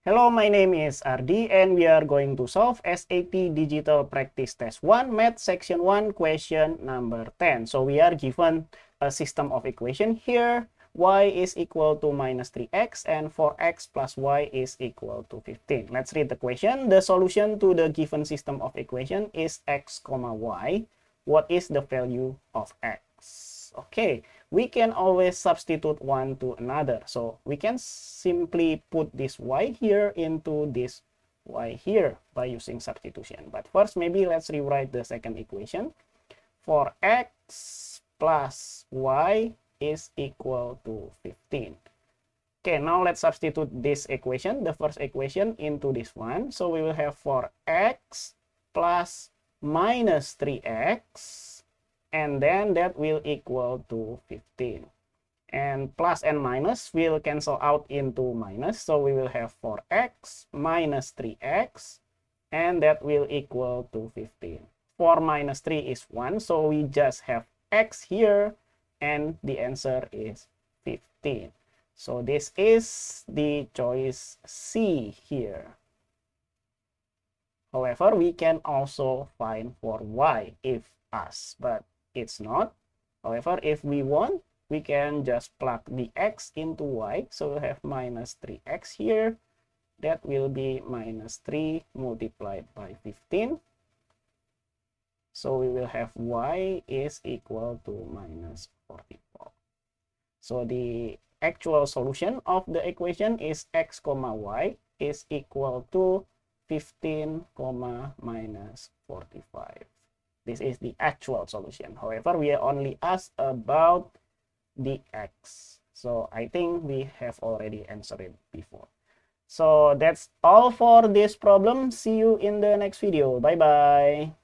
Hello, my name is Ardi and we are going to solve SAT Digital Practice Test 1, Math Section 1, question number 10. So we are given a system of equation here. Y is equal to minus 3x and 4x plus y is equal to 15. Let's read the question. The solution to the given system of equation is x, y. What is the value of x? Okay, we can always substitute one to another. So we can simply put this y here into this y here by using substitution. But first, maybe let's rewrite the second equation. For x plus y is equal to 15. Okay, now let's substitute this equation, the first equation, into this one. So we will have for x plus minus 3x, and then that will equal to 15. And plus and minus will cancel out into minus, so we will have 4x minus 3x, and that will equal to 15. 4 minus 3 is 1, so we just have x here, and the answer is 15. So this is the choice C here. However, we can also find for y if asked, but it's not. However, if we want, we can just plug the x into y. So we'll have minus 3x here. That will be minus 3 multiplied by 15. So we will have y is equal to minus 44. So the actual solution of the equation is x, y is equal to 15, minus 45. This is the actual solution. However, we are only asked about the x. So I think we have already answered it before. So that's all for this problem. See you in the next video. Bye-bye.